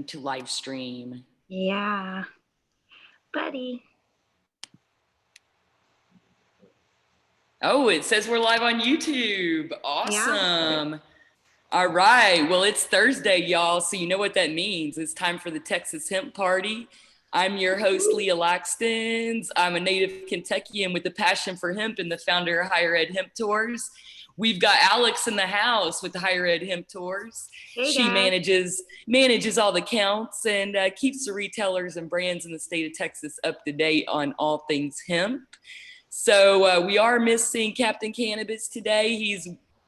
Zoom to live stream. Yeah, buddy. Oh, it says we're live on YouTube. Awesome. Yeah. All right. Well, it's Thursday, y'all. So you know what that means. It's time for the Texas Hemp Party. I'm your host, Leah Laxtons. I'm a native Kentuckian with a passion for hemp and the founder of Higher Ed Hemp Tours. We've got Alex in the house with the Higher Ed Hemp Tours. Hey, She guys. manages all the counts and keeps the retailers and brands in the state of Texas up to date on all things hemp. So we are missing Captain Cannabis today.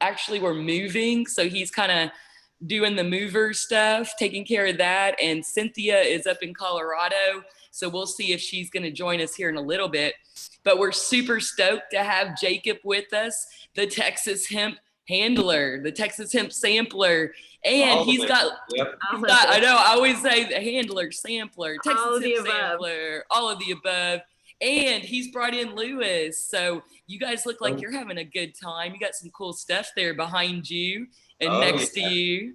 We're moving, so he's kind of doing the mover stuff, taking care of that. And Cynthia is up in Colorado, so we'll see if she's going to join us here in a little bit. But we're super stoked to have Jacob with us, the Texas Hemp handler, the Texas Hemp sampler. And I know, I always say the handler, sampler, Texas Hemp sampler, all of the above. And he's brought in Luis. So you guys look like you're having a good time. You got some cool stuff there behind you and next to you.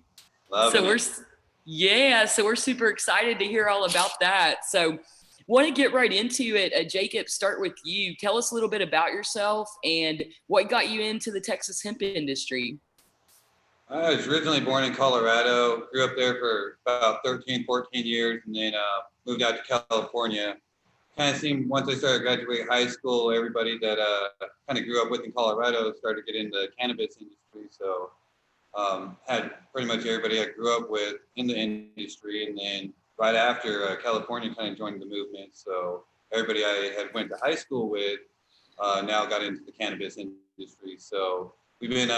So we're super excited to hear all about that. So want to get right into it. Jacob, start with you. Tell us a little bit about yourself and what got you into the Texas hemp industry. I was originally born in Colorado, grew up there for about 13, 14 years, and then moved out to California. Kind of seemed once I started graduating high school, everybody that kind of grew up with in Colorado started getting into the cannabis industry. So had pretty much everybody I grew up with in the industry. And then right after California kind of joined the movement. So everybody I had went to high school with now got into the cannabis industry. So we've been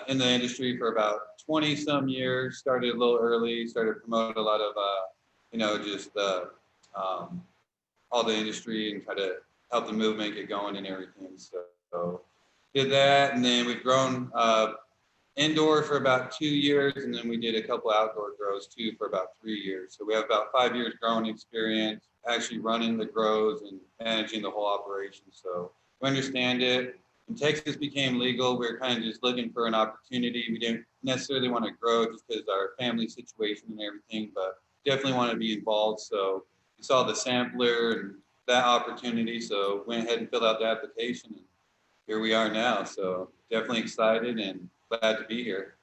in the industry for about 20 some years, started a little early, started to promote a lot of, all the industry and try to help the movement get going and everything. So did that, and then we've grown indoor for about 2 years, and then we did a couple outdoor grows too for about 3 years. So we have about 5 years growing experience, actually running the grows and managing the whole operation. So we understand it. When Texas became legal, we were kind of just looking for an opportunity. We didn't necessarily want to grow just because of our family situation and everything, but definitely want to be involved. So we saw the sampler and that opportunity, so went ahead and filled out the application, and here we are now. So definitely excited and glad to be here.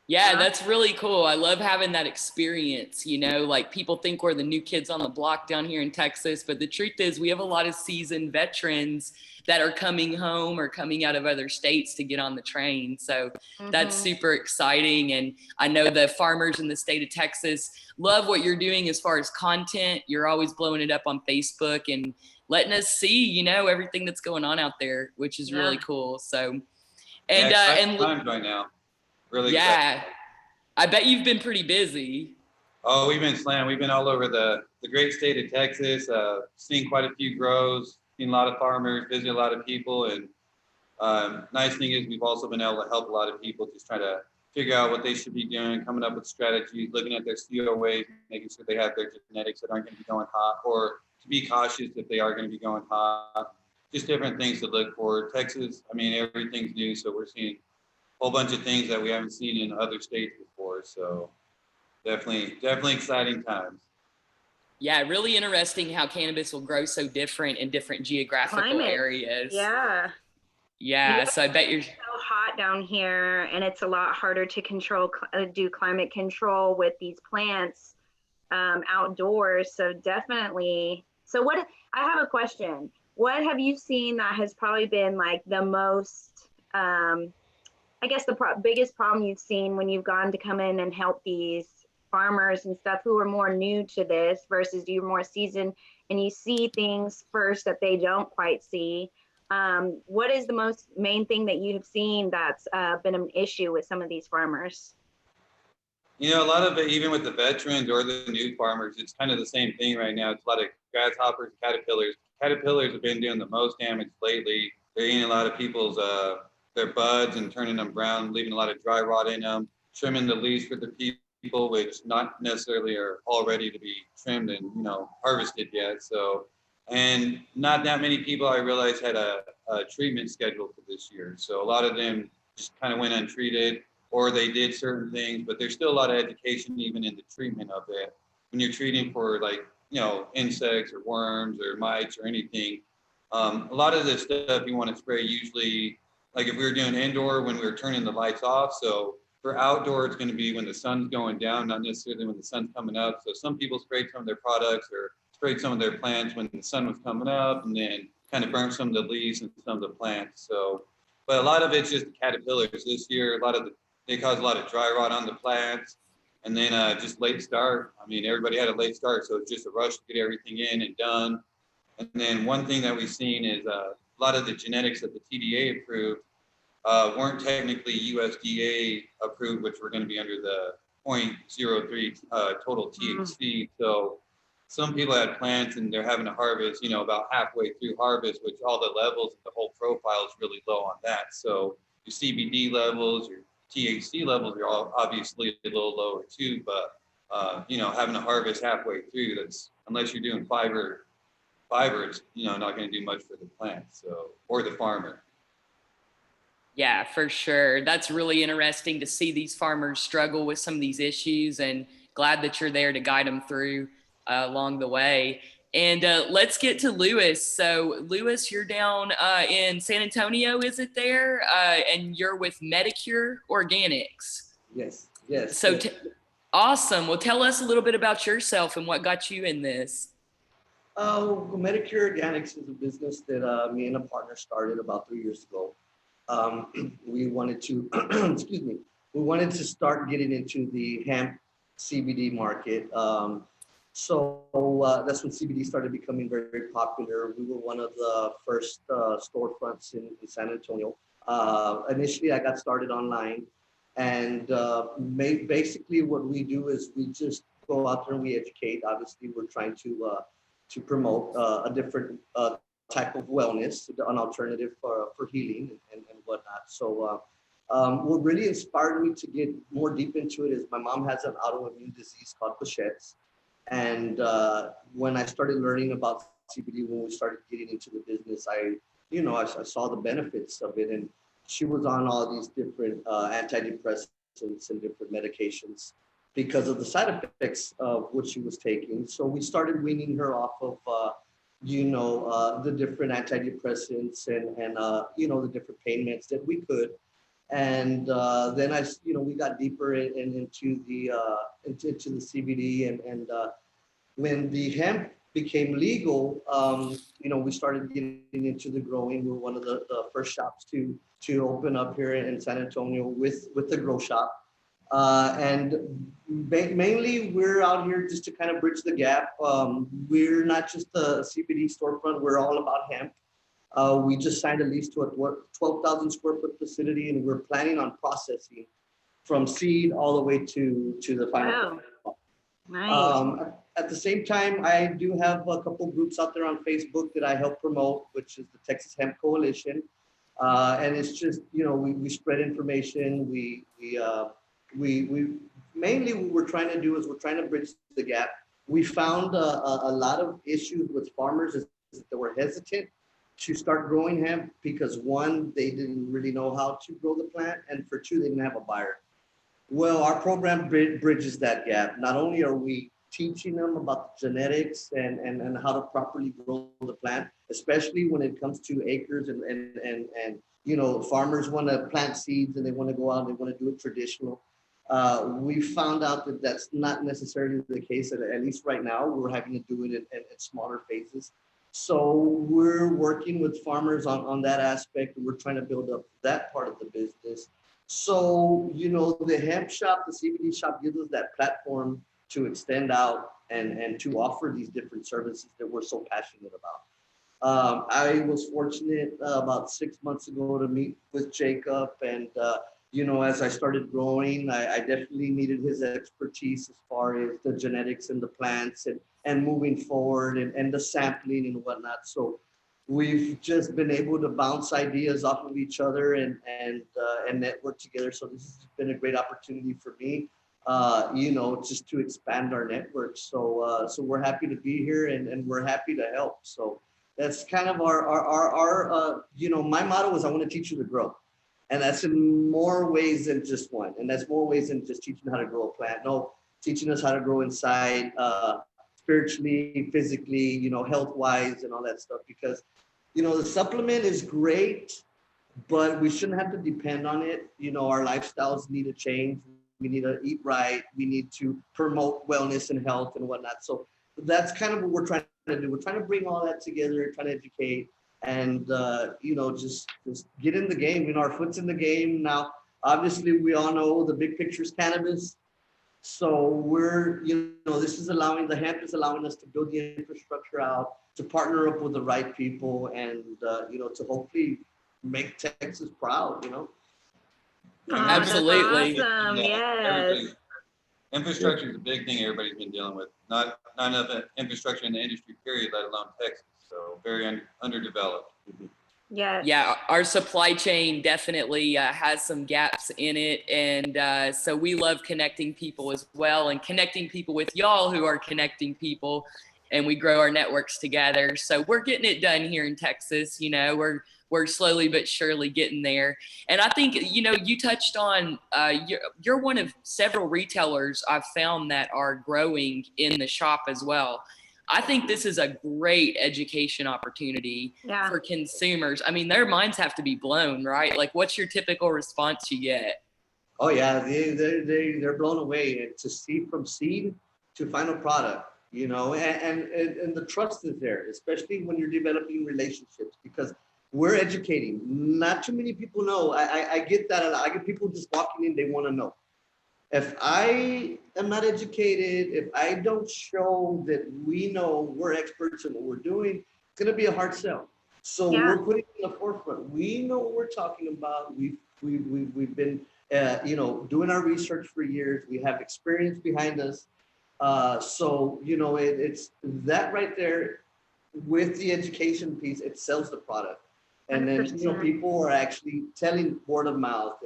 Yeah, that's really cool. I love having that experience. You know, like people think we're the new kids on the block down here in Texas, but the truth is we have a lot of seasoned veterans that are coming home or coming out of other states to get on the train. So that's super exciting. And I know the farmers in the state of Texas love what you're doing as far as content. You're always blowing it up on Facebook and letting us see, you know, everything that's going on out there, which is really cool. So, and times right now. Really excited. I bet you've been pretty busy. Oh, we've been slammed. We've been all over the great state of Texas, seen quite a few grows, seen a lot of farmers, visited a lot of people. And nice thing is we've also been able to help a lot of people just try to figure out what they should be doing, coming up with strategies, looking at their COAs, making sure they have their genetics that aren't going to be going hot, or to be cautious if they are going to be going hot. Just different things to look for. Texas, I mean, everything's new, so we're seeing whole bunch of things that we haven't seen in other states before. So definitely exciting times. Yeah, really interesting how cannabis will grow so different in different geographical areas. Yeah, so I bet you're so hot down here, and it's a lot harder to do climate control with these plants outdoors. So definitely. So I have a question. What have you seen that has probably been like the most I guess the biggest problem you've seen when you've gone to come in and help these farmers and stuff who are more new to this versus you're more seasoned and you see things first that they don't quite see? What is the main thing that you have seen that's been an issue with some of these farmers? You know, a lot of it, even with the veterans or the new farmers, it's kind of the same thing right now. It's a lot of grasshoppers, caterpillars. Caterpillars have been doing the most damage lately. They're eating a lot of people's their buds and turning them brown, leaving a lot of dry rot in them, trimming the leaves for the people, which not necessarily are all ready to be trimmed and, you know, harvested yet. So, and not that many people I realized had a treatment scheduled for this year. So a lot of them just kind of went untreated. or they did certain things, but there's still a lot of education even in the treatment of it. When you're treating for like, insects or worms or mites or anything, a lot of the stuff you want to spray usually, like if we were doing indoor when we were turning the lights off. So for outdoor, it's going to be when the sun's going down, not necessarily when the sun's coming up. So some people sprayed some of their products or sprayed some of their plants when the sun was coming up, and then kind of burnt some of the leaves and some of the plants. So, but a lot of it's just the caterpillars this year. They cause a lot of dry rot on the plants, and then just late start. I mean, everybody had a late start, so it's just a rush to get everything in and done. And then one thing that we've seen is a lot of the genetics that the TDA approved weren't technically USDA approved, which were going to be under the 0.03 total THC. So some people had plants and they're having to harvest, about halfway through harvest, which all the levels and the whole profile is really low on that. So your CBD levels, your THC levels are all obviously a little lower too, but having to harvest halfway through, that's, unless you're doing fiber, it's not going to do much for the plant, or the farmer. Yeah, for sure. That's really interesting to see these farmers struggle with some of these issues, and glad that you're there to guide them through along the way. And let's get to Luis. So Luis, you're down in San Antonio, is it there? And you're with Medicure Organics. Yes. So yes. Awesome. Well, tell us a little bit about yourself and what got you in this. Medicure Organics is a business that me and a partner started about 3 years ago. We wanted to, we wanted to start getting into the hemp CBD market. So that's when CBD started becoming very, very popular. We were one of the first storefronts in San Antonio. Initially, I got started online, and basically what we do is we just go out there and we educate. Obviously, we're trying to promote a different type of wellness, an alternative for healing and whatnot. So what really inspired me to get more deep into it is my mom has an autoimmune disease called Behçet's. And when I started learning about CBD, when we started getting into the business, I saw the benefits of it. And she was on all these different antidepressants and different medications because of the side effects of what she was taking. So we started weaning her off of, the different antidepressants and the different pain meds that we could. And then we got deeper into the CBD and when the hemp became legal, we started getting into the growing. We were one of the first shops to open up here in San Antonio with the grow shop. And mainly we're out here just to kind of bridge the gap. We're not just a CBD storefront, we're all about hemp. We just signed a lease to a 12,000 square foot facility, and we're planning on processing from seed all the way to the final. Wow. Nice. At the same time, I do have a couple groups out there on Facebook that I help promote, which is the Texas Hemp Coalition. And it's just, we spread information. We mainly what we're trying to do is we're trying to bridge the gap. We found a lot of issues with farmers is that were hesitant to start growing hemp because one, they didn't really know how to grow the plant, and for two, they didn't have a buyer. Well, our program bridges that gap. Not only are we teaching them about the genetics and how to properly grow the plant, especially when it comes to acres and farmers want to plant seeds and they want to go out and they want to do it traditional. We found out that that's not necessarily the case, at least right now. We're having to do it in smaller phases. So we're working with farmers on that aspect, and we're trying to build up that part of the business. So, the hemp shop, the CBD shop gives us that platform to extend out and to offer these different services that we're so passionate about. I was fortunate about 6 months ago to meet with Jacob, and as I started growing, I definitely needed his expertise as far as the genetics and the plants and moving forward and the sampling and whatnot. So we've just been able to bounce ideas off of each other and network together. So this has been a great opportunity for me, just to expand our network. So we're happy to be here and we're happy to help. So that's kind of our my motto is I want to teach you to grow. And that's in more ways than just one. And that's more ways than just teaching how to grow a plant. No, teaching us how to grow inside, spiritually, physically, health-wise and all that stuff. Because, the supplement is great, but we shouldn't have to depend on it. Our lifestyles need to change. We need to eat right. We need to promote wellness and health and whatnot. So that's kind of what we're trying to do. We're trying to bring all that together, trying to educate and, just get in the game. Our foot's in the game. Now, obviously, we all know the big picture is cannabis. So we're, the hemp is allowing us to build the infrastructure out, to partner up with the right people and, to hopefully make Texas proud, Absolutely. That's awesome. Yes. Infrastructure is a big thing everybody's been dealing with. Not enough infrastructure in the industry, period, let alone Texas. So very underdeveloped. Yes. Yeah, our supply chain definitely has some gaps in it. And so we love connecting people as well and connecting people with y'all who are connecting people. And we grow our networks together. So we're getting it done here in Texas. We're slowly but surely getting there. And I think, you touched on, you're one of several retailers I've found that are growing in the shop as well. I think this is a great education opportunity for consumers. I mean, their minds have to be blown, right? Like, what's your typical response you get? Oh yeah, they're blown away to see from seed to final product, and the trust is there, especially when you're developing relationships, because we're educating. Not too many people know. I get that a lot. I get people just walking in, they want to know. If I am not educated, if I don't show that we know we're experts in what we're doing, it's going to be a hard sell. So we're putting it in the forefront. We know what we're talking about. We've been, doing our research for years. We have experience behind us. So, it's that right there with the education piece, it sells the product. And then, 100%. People are actually telling word of mouth.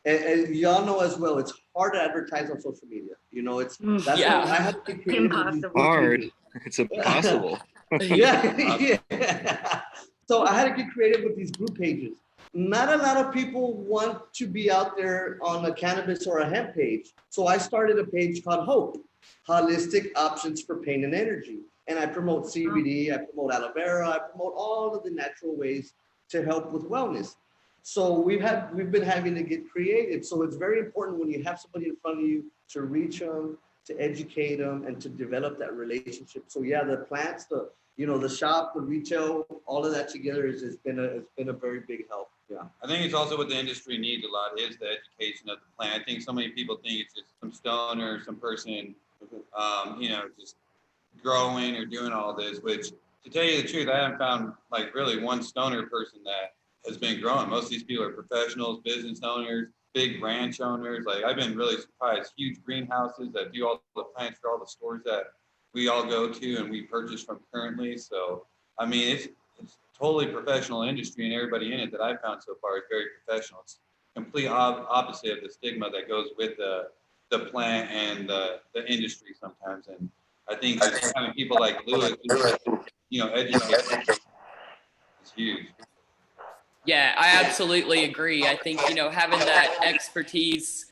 And y'all know as well, it's hard to advertise on social media. That's why I had to be creative. Impossible. Hard. It's impossible. Yeah. So I had to get creative with these group pages. Not a lot of people want to be out there on a cannabis or a hemp page. So I started a page called Hope, Holistic Options for Pain and Energy. And I promote CBD, I promote aloe vera, I promote all of the natural ways to help with wellness. So we've been having to get creative. So it's very important when you have somebody in front of you to reach them, to educate them, and to develop that relationship. So yeah, the plants, the shop, the retail, all of that together has been a very big help. Yeah. I think it's also what the industry needs a lot is the education of the plant. I think so many people think it's just some stoner, some person, just growing or doing all this, which to tell you the truth, I haven't found like really one stoner person that has been growing. Most of these people are professionals, business owners, big ranch owners. Like I've been really surprised, huge greenhouses that do all the plants for all the stores that we all go to and we purchase from currently. So, I mean, it's totally professional industry, and everybody in it that I've found so far is very professional. It's complete opposite of the stigma that goes with the plant and the industry sometimes. And I think just having people like Luis, educate is huge. Yeah, I absolutely agree. I think, having that expertise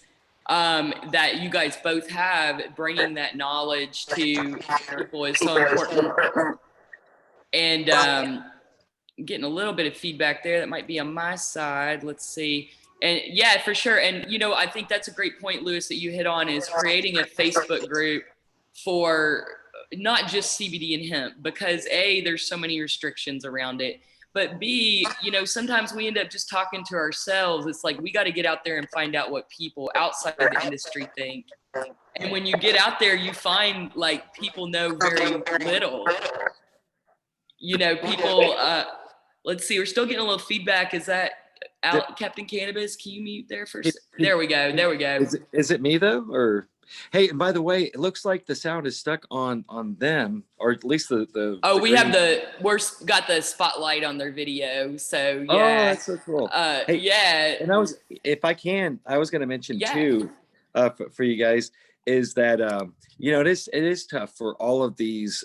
that you guys both have, bringing that knowledge to people is so important. And getting a little bit of feedback there. That might be on my side. Let's see. And yeah, for sure. And, I think that's a great point, Luis, that you hit on, is creating a Facebook group for not just CBD and hemp, because A, there's so many restrictions around it. But B, sometimes we end up just talking to ourselves. It's like, we got to get out there and find out what people outside of the industry think. And when you get out there, you find like people know very little. People, let's see, we're still getting a little feedback. Is that out, Captain Cannabis? Can you mute there first? There we go. There we go. Is it me though? Or hey, and by the way, it looks like the sound is stuck on them, or at least the Oh, we green. have got the spotlight on their video. So yeah. Oh, that's so cool. Hey, yeah. And I was going to mention too, for you guys, is that it is tough for all of these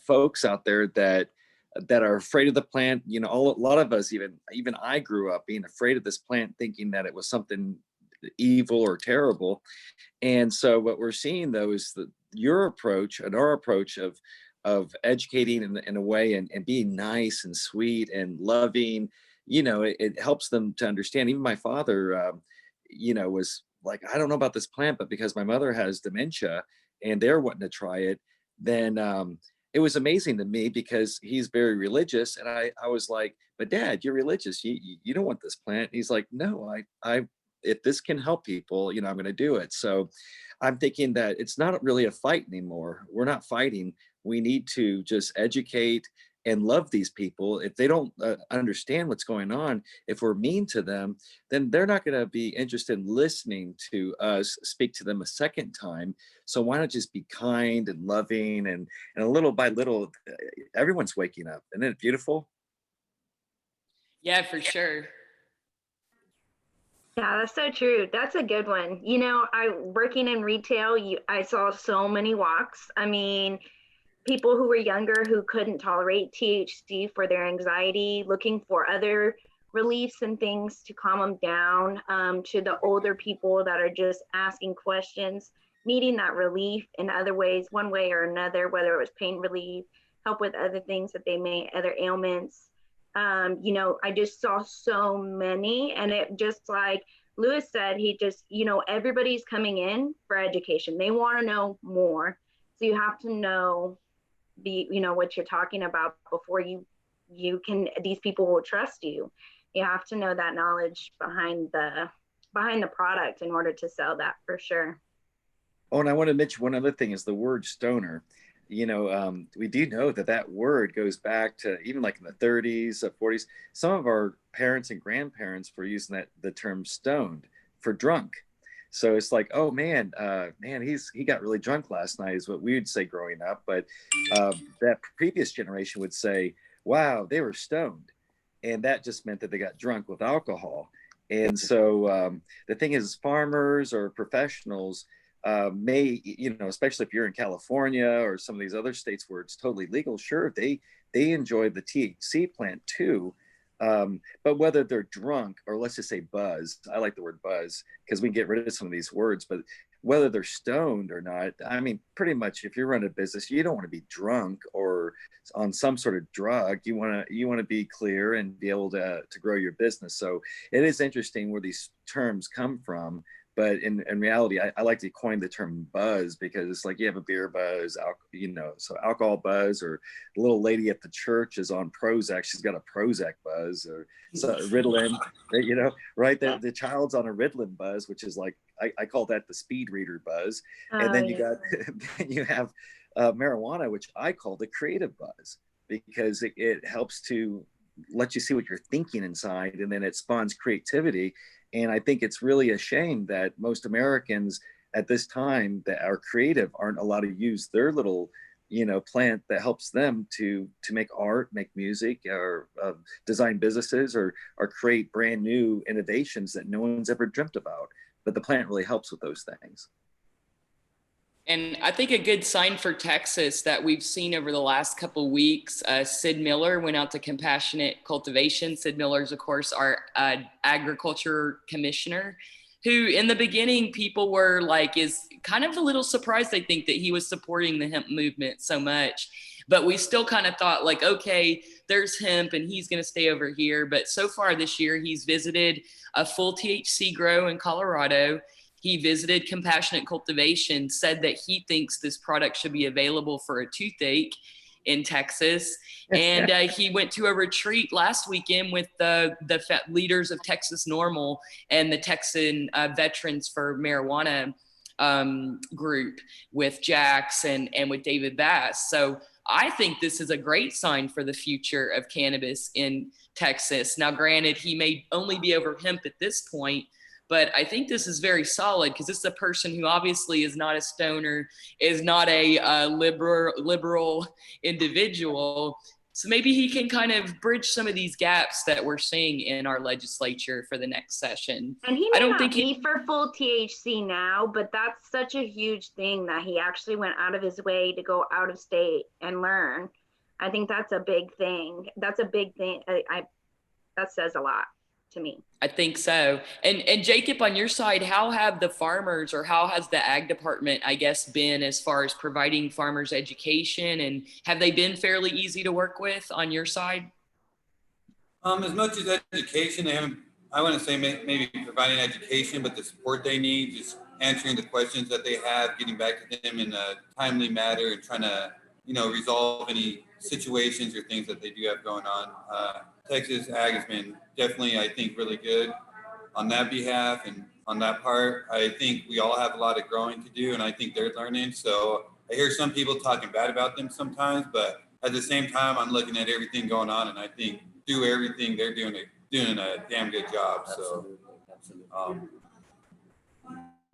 folks out there that that are afraid of the plant. You know, a lot of us, even I grew up being afraid of this plant, thinking that it was something evil or terrible. And so what we're seeing though is that your approach and our approach of educating in a way and being nice and sweet and loving, you know, it helps them to understand. Even my father, you know, was like, I don't know about this plant, but because my mother has dementia and they're wanting to try it, then it was amazing to me because he's very religious. And I was like, but Dad, you're religious. You don't want this plant. He's like, no, I if this can help people, you know, I'm going to do it. So I'm thinking that it's not really a fight anymore. We're not fighting. We need to just educate and love these people. If they don't understand what's going on, if we're mean to them, then they're not going to be interested in listening to us speak to them a second time. So why not just be kind and loving, and a little by little, everyone's waking up. Isn't it beautiful? Yeah, for sure. Yeah, that's so true. That's a good one. You know, I working in retail, I saw so many walks. I mean, people who were younger who couldn't tolerate THC for their anxiety, looking for other reliefs and things to calm them down, to the older people that are just asking questions, needing that relief in other ways, one way or another, whether it was pain relief, help with other things that they may, other ailments. You know, I just saw so many, and it just like Luis said, he just, you know, everybody's coming in for education. They want to know more. So you have to know you know, what you're talking about before you can, these people will trust you. You have to know that knowledge behind the product in order to sell that, for sure. Oh, and I want to mention one other thing is the word stoner. You know, we do know that that word goes back to even like in the 30s, 40s. Some of our parents and grandparents were using the term stoned for drunk. So it's like, oh man, he got really drunk last night is what we would say growing up. But that previous generation would say, wow, they were stoned, and that just meant that they got drunk with alcohol. And so the thing is, farmers or professionals may, you know, especially if you're in California or some of these other states where it's totally legal, sure, they enjoy the THC plant too. But whether they're drunk or let's just say buzz, I like the word buzz because we can get rid of some of these words, but whether they're stoned or not, I mean, pretty much if you're running a business, you don't want to be drunk or on some sort of drug. You want to be clear and be able to grow your business. So it is interesting where these terms come from. But in reality, I like to coin the term buzz because it's like you have a beer buzz, you know, so alcohol buzz, or the little lady at the church is on Prozac. She's got a Prozac buzz, or so Ritalin, you know, right? The child's on a Ritalin buzz, which is like, I call that the speed reader buzz. And then you got, then you have marijuana, which I call the creative buzz because it helps to let you see what you're thinking inside, and then it spawns creativity. And I think it's really a shame that most Americans at this time that are creative aren't allowed to use their little, you know, plant that helps them to make art, make music, or design businesses, or create brand new innovations that no one's ever dreamt about. But the plant really helps with those things. And I think a good sign for Texas that we've seen over the last couple of weeks, Sid Miller went out to Compassionate Cultivation. Sid Miller is, of course, our agriculture commissioner, who in the beginning people were like, is kind of a little surprised, I think, that he was supporting the hemp movement so much. But we still kind of thought like, okay, there's hemp and he's going to stay over here. But so far this year, he's visited a full THC grow in Colorado. He visited Compassionate Cultivation, said that he thinks this product should be available for a toothache in Texas. And he went to a retreat last weekend with the leaders of Texas Normal and the Texan Veterans for Marijuana group with Jax and with David Bass. So I think this is a great sign for the future of cannabis in Texas. Now, granted, he may only be over hemp at this point, but I think this is very solid because this is a person who obviously is not a stoner, is not a liberal individual. So maybe he can kind of bridge some of these gaps that we're seeing in our legislature for the next session. And he may not be for full THC now, but that's such a huge thing that he actually went out of his way to go out of state and learn. I think that's a big thing. That's a big thing. That says a lot to me. I think so. And Jacob, on your side, how have the farmers, or how has the ag department, I guess, been as far as providing farmers education, and have they been fairly easy to work with on your side? As much as education, they haven't, I wouldn't say maybe providing education, but the support they need, just answering the questions that they have, getting back to them in a timely manner, and trying to, resolve any situations or things that they do have going on. Texas Ag has been definitely, I think, really good on that behalf and on that part. I think we all have a lot of growing to do, and I think they're learning. So I hear some people talking bad about them sometimes, but at the same time, I'm looking at everything going on, and I think through everything they're doing a damn good job. Absolutely. So,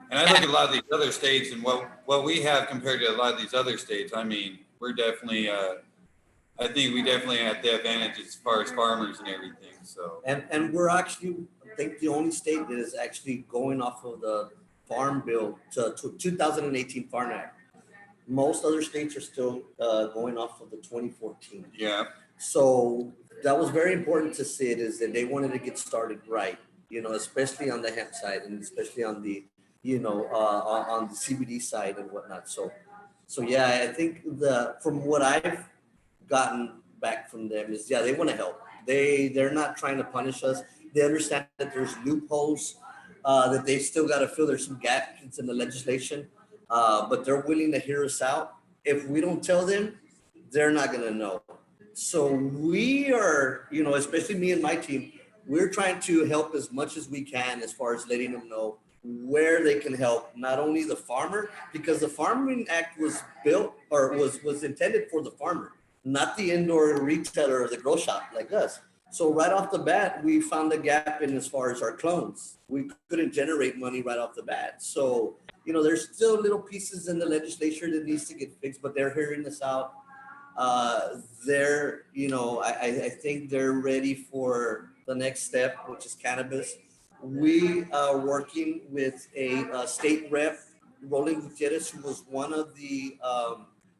and I look at a lot of these other states and what we have compared to a lot of these other states. I mean, we're definitely, I think we definitely have the advantage as far as farmers and everything. So, And we're actually, I think, the only state that is actually going off of the Farm Bill to 2018 Farm Act. Most other states are still going off of the 2014. yeah. So that was very important to see it, is that they wanted to get started right, especially on the hemp side, and especially on the, on the CBD side and whatnot. So yeah, I think from what I've gotten back from them is, yeah, they want to help. They're not trying to punish us. They understand that there's loopholes that they still got to fill. There's some gaps in the legislation, but they're willing to hear us out. If we don't tell them, they're not going to know. So we are, especially me and my team, we're trying to help as much as we can as far as letting them know where they can help, not only the farmer, because the Farming Act was built, or was intended for the farmer, not the indoor retailer or the grow shop like us. So right off the bat, we found a gap in as far as our clones. We couldn't generate money right off the bat. So, there's still little pieces in the legislature that needs to get fixed, but they're hearing us out. I think they're ready for the next step, which is cannabis. We are working with a state rep, Roland Gutierrez, who was one of the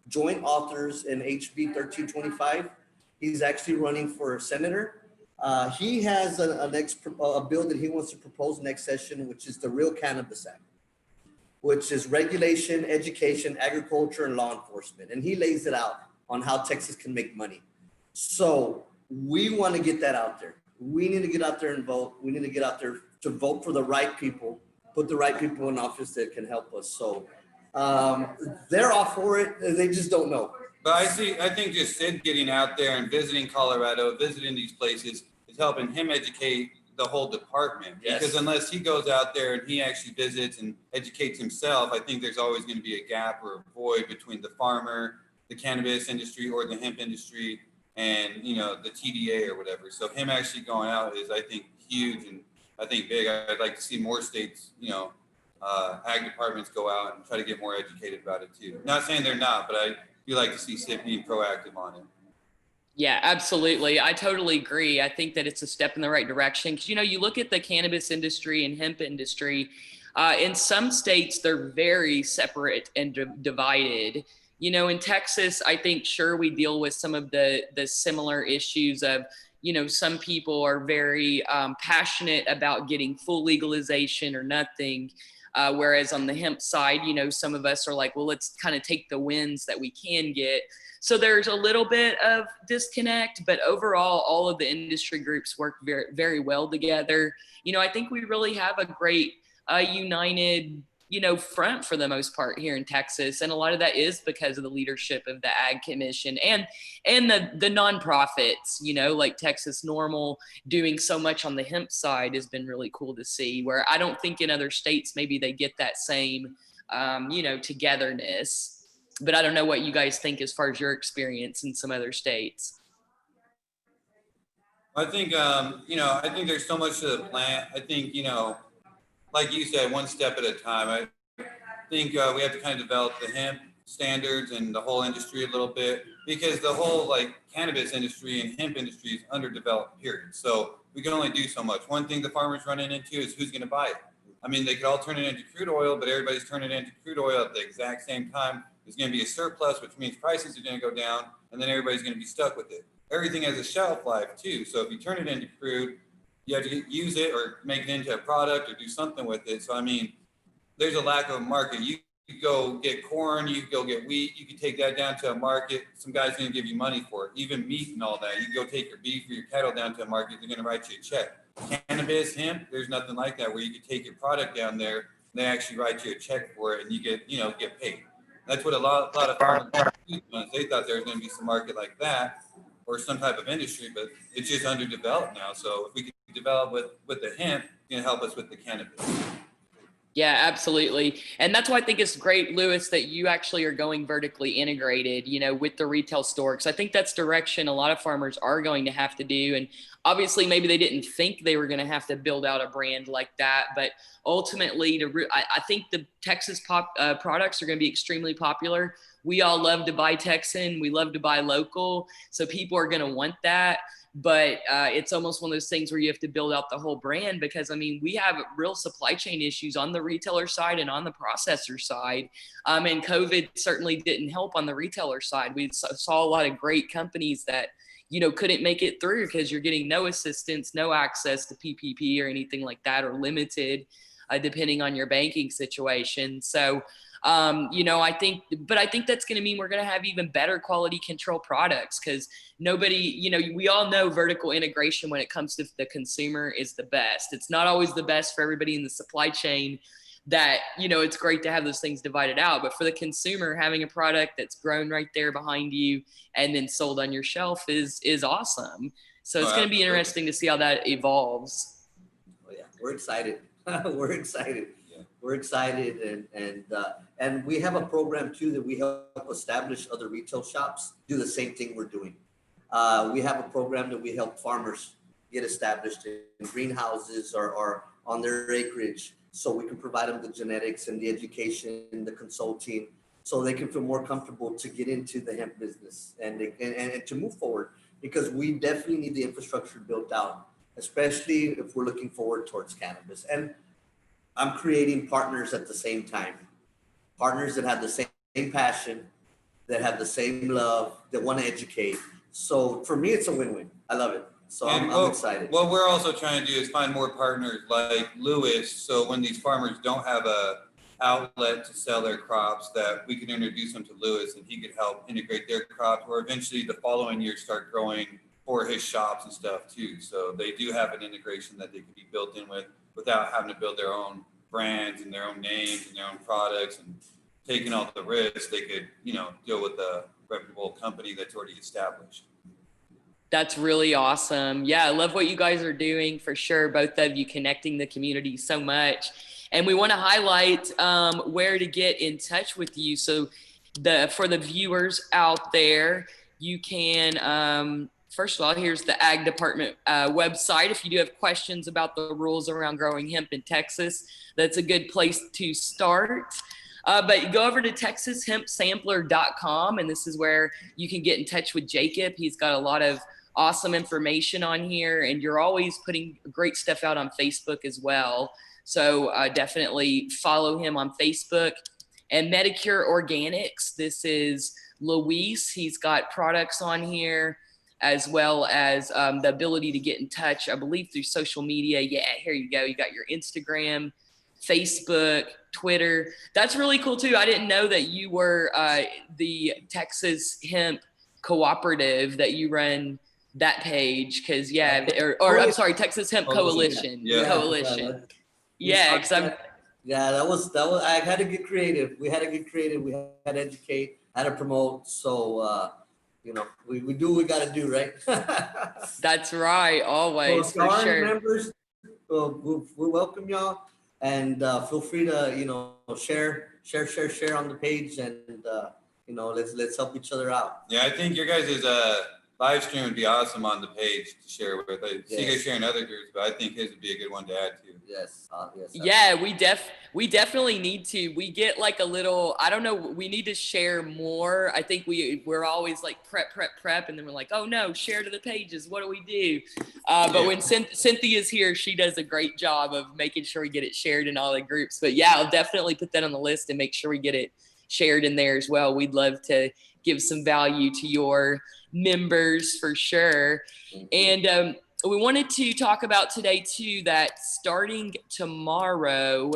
joint authors in HB 1325. He's actually running for senator. He has a bill that he wants to propose next session, which is the Real Cannabis Act, which is regulation, education, agriculture, and law enforcement. And he lays it out on how Texas can make money. So we want to get that out there. We need to get out there and vote. We need to get out there to vote for the right people, put the right people in office that can help us. So they're all for it. They just don't know. But I think just Sid getting out there and visiting Colorado, visiting these places is helping him educate the whole department. Yes. Because unless he goes out there and he actually visits and educates himself, I think there's always going to be a gap or a void between the farmer, the cannabis industry, or the hemp industry, and the TDA or whatever. So him actually going out is, I think, huge, and I think big. I'd like to see more states, ag departments go out and try to get more educated about it too. Not saying they're not, but I do like to see SIP being proactive on it. Yeah, absolutely. I totally agree. I think that it's a step in the right direction because, you look at the cannabis industry and hemp industry, in some states, they're very separate and divided. In Texas, I think, sure, we deal with some of the similar issues of, some people are very passionate about getting full legalization or nothing. Whereas on the hemp side, some of us are like, well, let's kind of take the wins that we can get. So there's a little bit of disconnect, but overall, all of the industry groups work very, very well together. I think we really have a great united, front for the most part here in Texas. And a lot of that is because of the leadership of the Ag Commission and the nonprofits, like Texas Normal doing so much on the hemp side has been really cool to see, where I don't think in other states, maybe they get that same, togetherness. But I don't know what you guys think as far as your experience in some other states. I think, I think there's so much to the plant. I think, like you said, one step at a time. I think we have to kind of develop the hemp standards and the whole industry a little bit, because the whole cannabis industry and hemp industry is underdeveloped, period. So we can only do so much. One thing the farmers running into is who's going to buy it. I mean, they could all turn it into crude oil, but everybody's turning it into crude oil at the exact same time there's going to be a surplus, which means prices are going to go down, and then everybody's going to be stuck with it. Everything has a shelf life too. So if you turn it into fruit, you have to use it or make it into a product or do something with it. So, I mean, there's a lack of a market. You go get corn, you go get wheat, you can take that down to a market. Some guy's going to give you money for it, even meat and all that. You go take your beef or your cattle down to a market, they're going to write you a check. Cannabis, hemp, there's nothing like that where you can take your product down there, they actually write you a check for it and you get paid. That's what a lot of farmers they thought there was going to be some market like that or some type of industry, but it's just underdeveloped now. So if we can develop with the hemp, it's going to help us with the cannabis. Yeah, absolutely. And that's why I think it's great, Luis, that you actually are going vertically integrated, with the retail store. Because I think that's direction a lot of farmers are going to have to do. And obviously, maybe they didn't think they were going to have to build out a brand like that. But ultimately, I think the Texas products are going to be extremely popular. We all love to buy Texan. We love to buy local. So people are going to want that. But it's almost one of those things where you have to build out the whole brand because, we have real supply chain issues on the retailer side and on the processor side. And COVID certainly didn't help on the retailer side. We saw a lot of great companies that, couldn't make it through because you're getting no assistance, no access to PPP or anything like that, or limited depending on your banking situation. So, I think that's going to mean we're going to have even better quality control products because nobody, we all know vertical integration when it comes to the consumer is the best. It's not always the best for everybody in the supply chain that, it's great to have those things divided out. But for the consumer, having a product that's grown right there behind you and then sold on your shelf is awesome. So it's going to be interesting to see how that evolves. Oh, yeah, we're excited. We're excited. We're excited, and we have a program too that we help establish other retail shops do the same thing we're doing. We have a program that we help farmers get established in greenhouses or on their acreage, so we can provide them the genetics and the education and the consulting, so they can feel more comfortable to get into the hemp business and to move forward. Because we definitely need the infrastructure built out, especially if we're looking forward towards cannabis. And I'm creating partners at the same time, partners that have the same passion, that have the same love, that want to educate. So for me, it's a win-win. I love it. So I'm excited. What we're also trying to do is find more partners like Luis. So when these farmers don't have a outlet to sell their crops, that we can introduce them to Luis and he could help integrate their crops, or eventually the following year start growing for his shops and stuff too. So they do have an integration that they could be built in with, without having to build their own brands and their own names and their own products and taking all the risks. They could, deal with a reputable company that's already established. That's really awesome. Yeah, I love what you guys are doing for sure. Both of you connecting the community so much. And we want to highlight where to get in touch with you. So for the viewers out there, you can, first of all, here's the Ag Department website. If you do have questions about the rules around growing hemp in Texas, that's a good place to start. But go over to texashempsampler.com, and this is where you can get in touch with Jacob. He's got a lot of awesome information on here, and you're always putting great stuff out on Facebook as well. So definitely follow him on Facebook. And Medicure Organics, this is Luis. He's got products on here, as well as the ability to get in touch, I believe, through social media. Yeah, here you go. You got your Instagram, Facebook, Twitter. That's really cool too. I didn't know that you were the Texas Hemp Cooperative, that you run that page. Cause I'm sorry, Texas Hemp Coalition. Coalition. Yeah, because that was, I had to get creative. We had to get creative. We had to educate, had to promote. So, we do what we got to do, right? That's right. Always, for sure. Members, we welcome y'all, and feel free to, share on the page, and let's help each other out. Yeah, I think your guys' live stream would be awesome on the page to share with. I see you guys sharing other groups, but I think his would be a good one to add to. Yes. Yeah, we definitely need to. We get like a little, I don't know, we need to share more. I think we're always like prep, and then we're like, oh no, share to the pages. What do we do? But when Cynthia's here, she does a great job of making sure we get it shared in all the groups. But yeah, I'll definitely put that on the list and make sure we get it shared in there as well. We'd love to give some value to your members for sure. And we wanted to talk about today too, that starting tomorrow,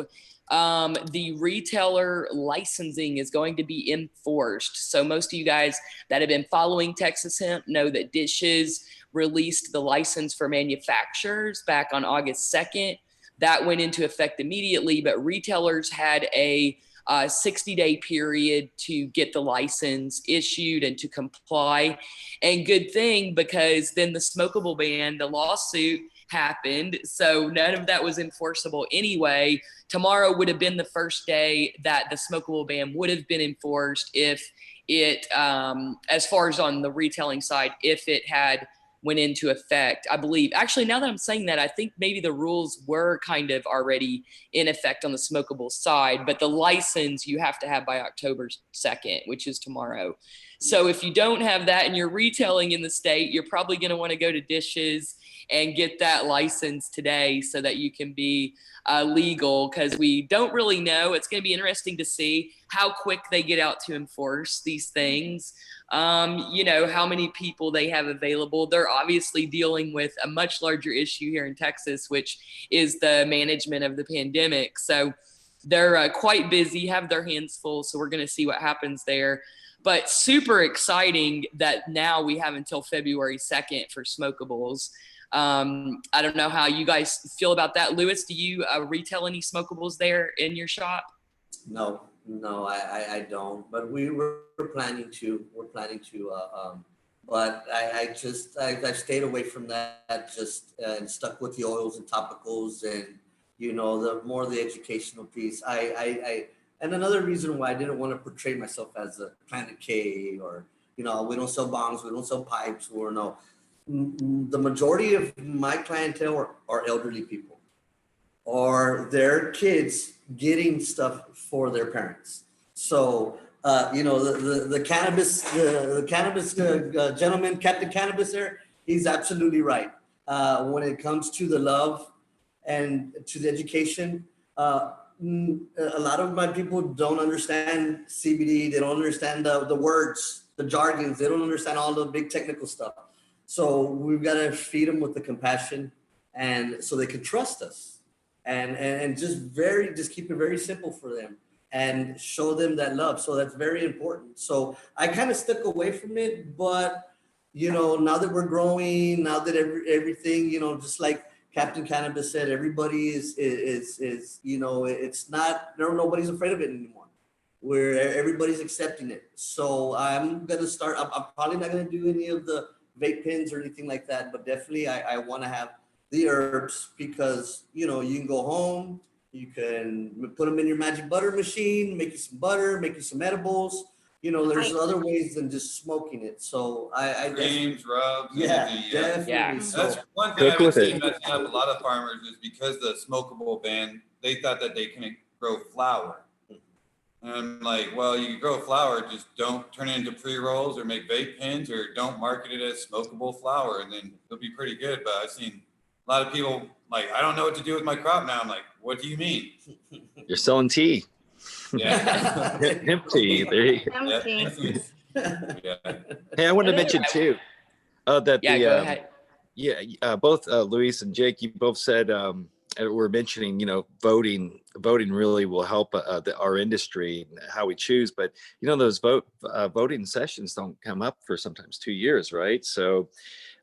the retailer licensing is going to be enforced. So most of you guys that have been following Texas Hemp know that Dishes released the license for manufacturers back on August 2nd. That went into effect immediately, but retailers had a 60-day period to get the license issued and to comply. And good thing, because then the smokable ban, the lawsuit happened. So none of that was enforceable anyway. Tomorrow would have been the first day that the smokable ban would have been enforced if it, as far as on the retailing side, if it had went into effect, I believe. Actually, now that I'm saying that, I think maybe the rules were kind of already in effect on the smokable side, but the license you have to have by October 2nd, which is tomorrow. So if you don't have that and you're retailing in the state, you're probably going to want to go to Dishes and get that license today so that you can be legal, because we don't really know. It's going to be interesting to see how quick they get out to enforce these things. You know, how many people they have available. They're obviously dealing with a much larger issue here in Texas, which is the management of the pandemic. So they're quite busy, have their hands full. So we're going to see what happens there. But super exciting that now we have until February 2nd for smokables. I don't know how you guys feel about that. Luis, do you retail any smokables there in your shop? No, I don't. But we're planning to. But I've stayed away from that. Just and stuck with the oils and topicals, and you know, the more the educational piece. And another reason why I didn't want to portray myself as a Planet K, or you know, we don't sell bongs, we don't sell pipes, or no. The majority of my clientele are elderly people, or their kids getting stuff for their parents. So, you know, the cannabis gentleman, Captain Cannabis there, he's absolutely right. When it comes to the love and to the education, a lot of my people don't understand CBD. They don't understand the words, the jargons. They don't understand all the big technical stuff. So we've got to feed them with the compassion, and so they can trust us, and just keep it very simple for them and show them that love. So that's very important. So I kind of stuck away from it, but you know, now that we're growing, now that everything, you know, just like Captain Cannabis said, everybody is you know, it's not, nobody's afraid of it anymore. Everybody's accepting it. So I'm gonna start. I'm probably not gonna do any of the vape pens or anything like that, but definitely I want to have the herbs, because you know, you can go home, you can put them in your magic butter machine, make you some butter, make you some edibles. You know, there's other ways than just smoking it. So I creams, rubs, yeah, anything, definitely. Yeah. So, That's one thing Cook I've with seen it. messing up a lot of farmers is because the smokable ban, they thought that they couldn't grow flour. And I'm like, well, you can grow flour, just don't turn it into pre-rolls or make vape pens, or don't market it as smokable flour, and then it'll be pretty good. But I've seen a lot of people like, I don't know what to do with my crop now. I'm like, what do you mean? You're selling tea. Yeah. Hemp tea. There you go. Empty. Yeah. Hey, I wanted to mention too that Yeah, go ahead. both Luis and Jake, you both said we're mentioning, you know, voting really will help our industry and how we choose. But you know, those voting sessions don't come up for sometimes 2 years, right? So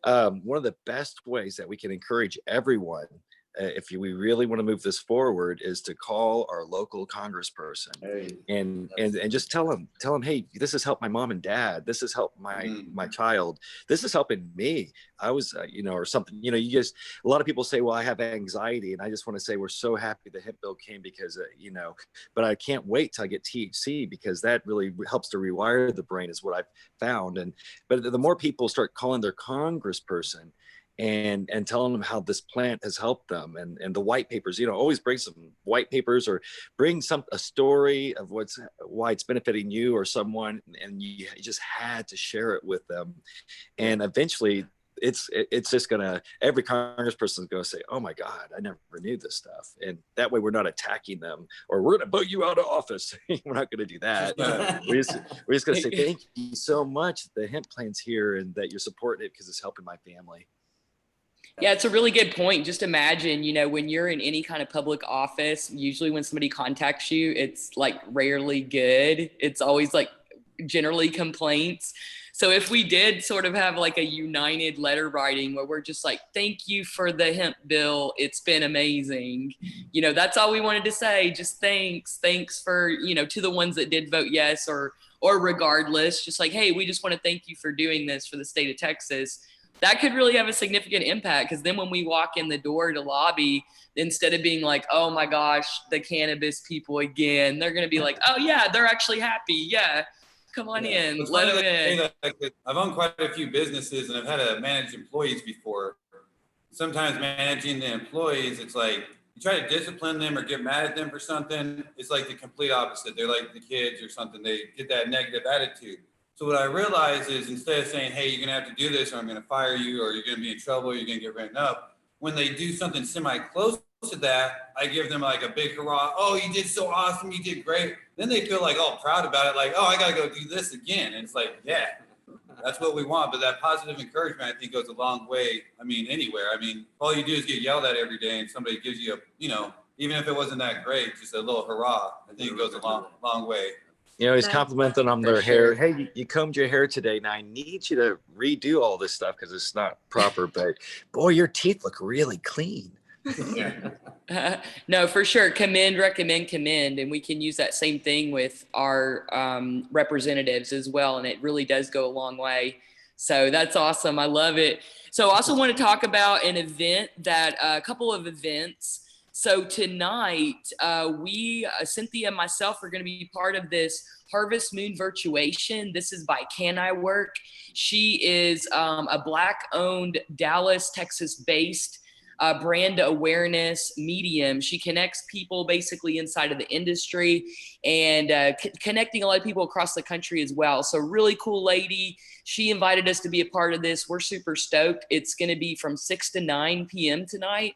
one of the best ways that we can encourage everyone, if we really want to move this forward, is to call our local congressperson and just tell them, hey, this has helped my mom and dad. This has helped my child. This is helping me. I was, you know, or something, you know, a lot of people say, well, I have anxiety. And I just want to say, we're so happy the hemp bill came, because, you know, but I can't wait till I get THC, because that really helps to rewire the brain, is what I've found. But the more people start calling their congressperson and telling them how this plant has helped them, and the white papers, you know, always bring some white papers, or bring a story of why it's benefiting you or someone, and you just had to share it with them. And eventually it's just gonna, every congressperson is gonna say, oh my God, I never knew this stuff. And that way we're not attacking them or we're gonna vote you out of office. We're not gonna do that. We're just gonna say thank you so much. The hemp plan's here and that you're supporting it because it's helping my family. Yeah, it's a really good point. Just imagine, when you're in any kind of public office, usually when somebody contacts you, it's like rarely good. It's always like generally complaints. So if we did sort of have like a united letter writing where we're just like, thank you for the hemp bill. It's been amazing. That's all we wanted to say. Just thanks for, to the ones that did vote yes or regardless, just like, hey, we just want to thank you for doing this for the state of Texas. That could really have a significant impact, because then when we walk in the door to lobby, instead of being like, oh my gosh, the cannabis people again, they're going to be like, oh yeah, they're actually happy. Yeah, come on in, let them in. I've owned quite a few businesses and I've had to manage employees before. Sometimes managing the employees, it's like you try to discipline them or get mad at them for something. It's like the complete opposite. They're like the kids or something. They get that negative attitude. So what I realized is, instead of saying, hey, you're going to have to do this or I'm going to fire you or you're going to be in trouble, you're going to get written up, when they do something semi-close to that, I give them like a big hurrah. Oh, you did so awesome. You did great. Then they feel like all proud about it. Like, oh, I got to go do this again. And it's like, yeah, that's what we want. But that positive encouragement, I think, goes a long way. I mean, anywhere. I mean, all you do is get yelled at every day and somebody gives you even if it wasn't that great, just a little hurrah. I think it goes a long way. He's complimenting on their hair. Hey, you combed your hair today. Now I need you to redo all this stuff because it's not proper. But boy, your teeth look really clean. No, for sure. Commend, recommend, commend. And we can use that same thing with our representatives as well. And it really does go a long way. So that's awesome. I love it. So I also want to talk about an event a couple of events. So tonight, Cynthia and myself are going to be part of this Harvest Moon Virtuation. This is by Can I Work. She is a Black-owned, Dallas, Texas-based brand awareness medium. She connects people basically inside of the industry and connecting a lot of people across the country as well. So really cool lady. She invited us to be a part of this. We're super stoked. It's going to be from 6 to 9 p.m. tonight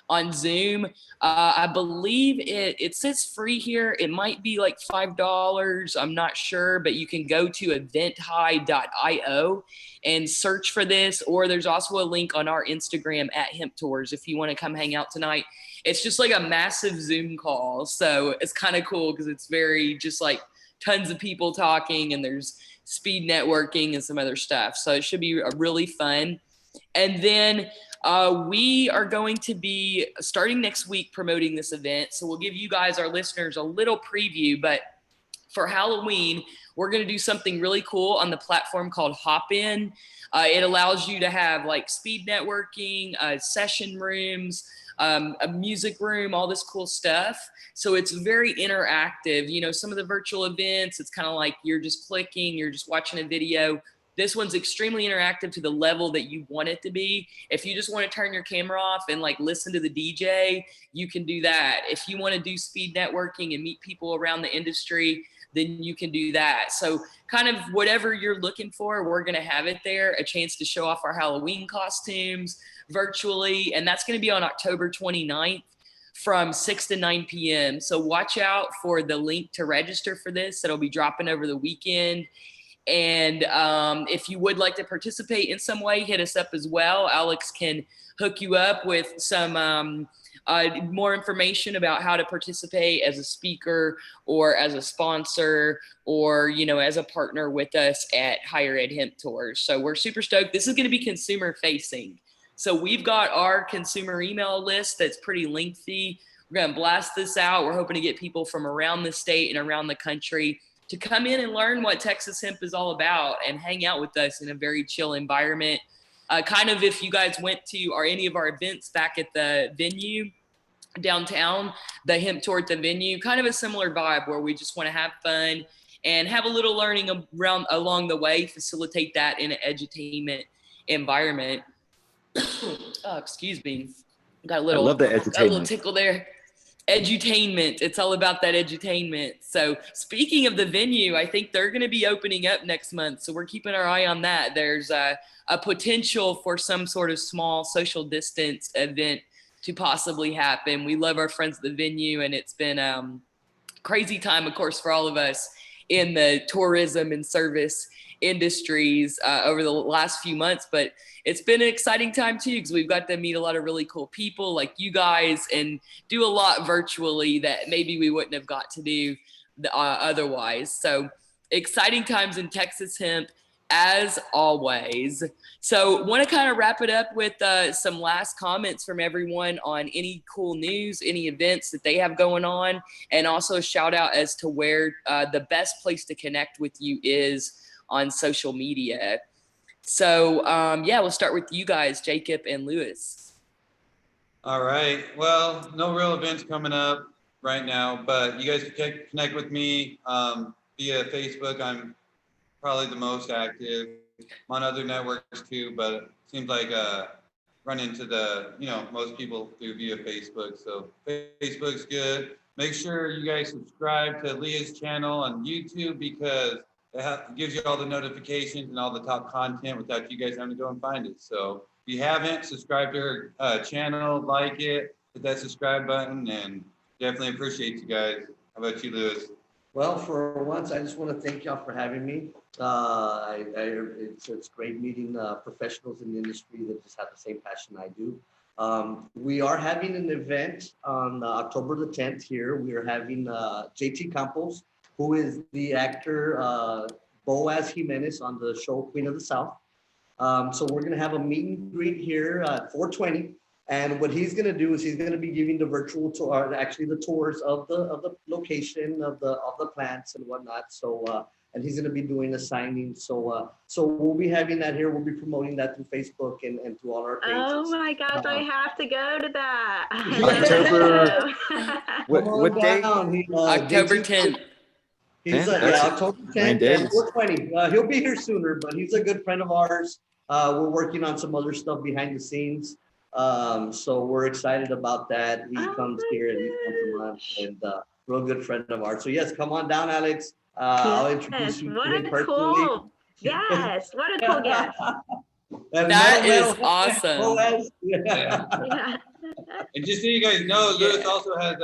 on Zoom. I believe it says free here. It might be like $5. I'm not sure, but you can go to eventhigh.io and search for this, or there's also a link on our Instagram at Hemp Tours if you want to come hang out tonight. It's just like a massive Zoom call. So it's kind of cool because it's very just like tons of people talking, and there's speed networking and some other stuff. So it should be really fun. And then we are going to be starting next week promoting this event. So we'll give you guys, our listeners, a little preview. But for Halloween, we're going to do something really cool on the platform called Hopin. It allows you to have like speed networking, session rooms, a music room, all this cool stuff. So it's very interactive. Some of the virtual events, it's kind of like you're just clicking, you're just watching a video. This one's extremely interactive to the level that you want it to be. If you just want to turn your camera off and like listen to the DJ, you can do that. If you want to do speed networking and meet people around the industry, then you can do that. So kind of whatever you're looking for, we're going to have it there, a chance to show off our Halloween costumes virtually. And that's going to be on October 29th from 6 to 9 p.m. So watch out for the link to register for this. It'll be dropping over the weekend. And if you would like to participate in some way, hit us up as well. Alex can hook you up with some more information about how to participate as a speaker or as a sponsor or, as a partner with us at Higher Ed Hemp Tours. So we're super stoked. This is going to be consumer facing. So we've got our consumer email list that's pretty lengthy. We're going to blast this out. We're hoping to get people from around the state and around the country to come in and learn what Texas hemp is all about and hang out with us in a very chill environment. Kind of if you guys went to any of our events back at the venue downtown, the Hemp Tour at the venue, kind of a similar vibe where we just want to have fun and have a little learning along the way, facilitate that in an edutainment environment. Oh, excuse me. Got a little, I love the got a little tickle there. Edutainment. It's all about that edutainment. So speaking of the venue, I think they're going to be opening up next month. So we're keeping our eye on that. There's a potential for some sort of small social distance event to possibly happen. We love our friends at the venue, and it's been crazy time, of course, for all of us in the tourism and service industries over the last few months, but it's been an exciting time too, because we've got to meet a lot of really cool people like you guys and do a lot virtually that maybe we wouldn't have got to do otherwise. So exciting times in Texas hemp as always. So want to kind of wrap it up with some last comments from everyone on any cool news, any events that they have going on, and also a shout out as to where the best place to connect with you is on social media. So yeah, we'll start with you guys, Jacob and Luis. All right. Well, no real events coming up right now, but you guys can connect with me via Facebook. I'm probably the most active. I'm on other networks too, but it seems like run into the, most people do via Facebook. So Facebook's good. Make sure you guys subscribe to Leah's channel on YouTube, because it gives you all the notifications and all the top content without you guys having to go and find it. So if you haven't, subscribe to her channel, like it, hit that subscribe button, and definitely appreciate you guys. How about you, Luis? Well, for once, I just want to thank y'all for having me. It's great meeting professionals in the industry that just have the same passion I do. We are having an event on October the 10th here. We are having JT Campos, who is the actor Boaz Jimenez on the show Queen of the South. So we're going to have a meet and greet here at 420. And what he's going to do is he's going to be giving the virtual tour, actually the tours of the location of the plants and whatnot. So and he's going to be doing a signing. So we'll be having that here. We'll be promoting that through Facebook and through all our pages. Oh my gosh, I have to go to that. October. what day? October 10th. He's October 10th and 420. He'll be here sooner, but he's a good friend of ours. We're working on some other stuff behind the scenes. So we're excited about that. He comes here and he's come to lunch, and real good friend of ours. So yes, come on down, Alex. I'll introduce you to him personally. Yes, what a cool guest. That is awesome. Yeah. And just so you guys know, Luis also has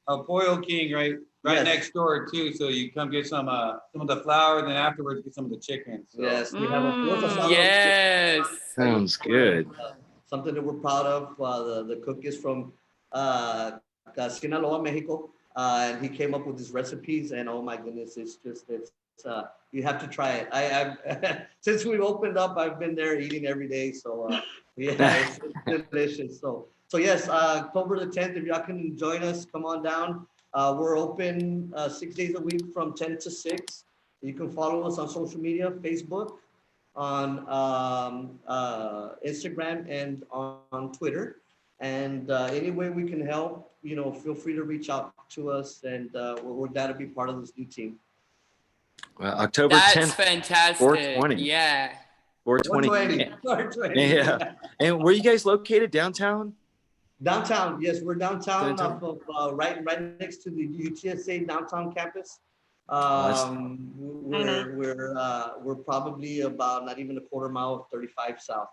a Foil King right next door too. So you come get some of the flour, and then afterwards get some of the chicken. So. Yes, we have a yes. Sounds good. Something that we're proud of. The cook is from Sinaloa, Mexico, and he came up with his recipes. And oh my goodness, it's you have to try it. I since we've opened up, I've been there eating every day. So yeah, it's delicious. So yes, October the 10th. If y'all can join us, come on down. We're open 6 days a week from 10 to 6. You can follow us on social media, Facebook, on Instagram, and on Twitter. And any way we can help, feel free to reach out to us, and we're glad to be part of this new team. Well, October That's 10th, fantastic. 420. Yeah. 420. 420. Yeah. And where are you guys located? Downtown? Downtown, yes, we're downtown. Off of, right next to the UTSA downtown campus. We're probably about not even a quarter mile of 35 South.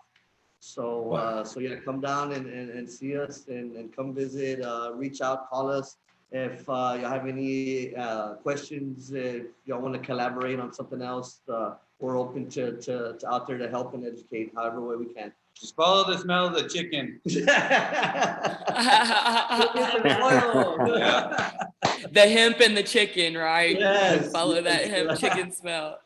So Wow. So yeah, come down and see us and come visit. Reach out, call us if you have any questions. If y'all want to collaborate on something else, we're open to out there to help and educate however way we can. Just follow the smell of the chicken. The hemp and the chicken, right? Yes. Follow that hemp chicken smell.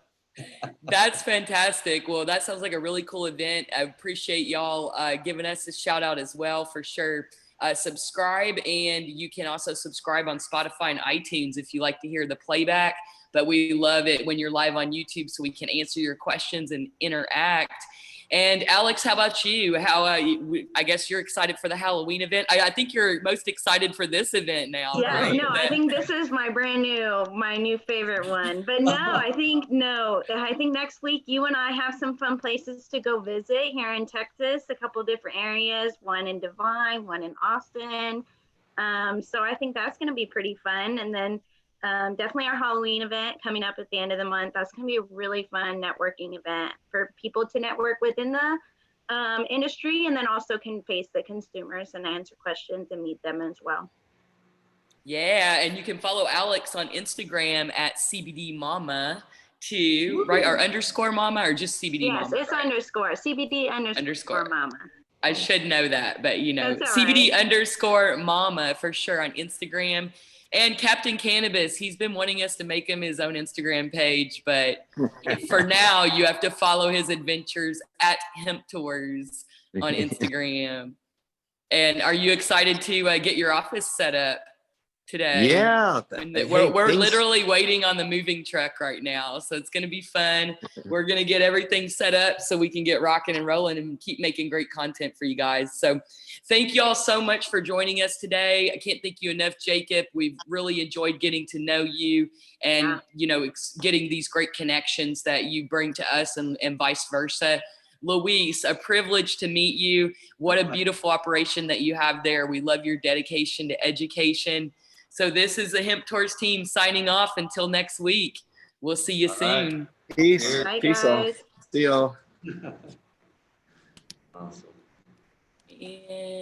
That's fantastic. Well, that sounds like a really cool event. I appreciate y'all giving us a shout out as well, for sure. Subscribe, and you can also subscribe on Spotify and iTunes if you like to hear the playback. But we love it when you're live on YouTube, so we can answer your questions and interact. And Alex, how about you? I guess you're excited for the Halloween event. I think you're most excited for this event now. Yeah, right? no, I think this is my new favorite one. But I think next week you and I have some fun places to go visit here in Texas, a couple different areas, one in Divine, one in Austin. So I think that's going to be pretty fun. And then definitely our Halloween event coming up at the end of the month. That's going to be a really fun networking event for people to network within the industry, and then also can face the consumers and answer questions and meet them as well. Yeah, and you can follow Alex on Instagram at CBD Mama too, right? Or underscore Mama, or just CBD Yes, Mama? it's right? underscore CBD underscore Mama. I should know that, but CBD right. underscore Mama for sure on Instagram. And Captain Cannabis, he's been wanting us to make him his own Instagram page, but for now, you have to follow his adventures at Hemp Tours on Instagram. And are you excited to get your office set up today? Yeah. We're literally waiting on the moving truck right now. So it's going to be fun. We're going to get everything set up so we can get rocking and rolling and keep making great content for you guys. So thank you all so much for joining us today. I can't thank you enough, Jacob. We've really enjoyed getting to know you and, getting these great connections that you bring to us and vice versa. Luis, a privilege to meet you. What a beautiful operation that you have there. We love your dedication to education. So this is the Hemp Tours team signing off until next week. We'll see you soon. Right. Peace. Bye, Peace guys. off. See y'all. Awesome. And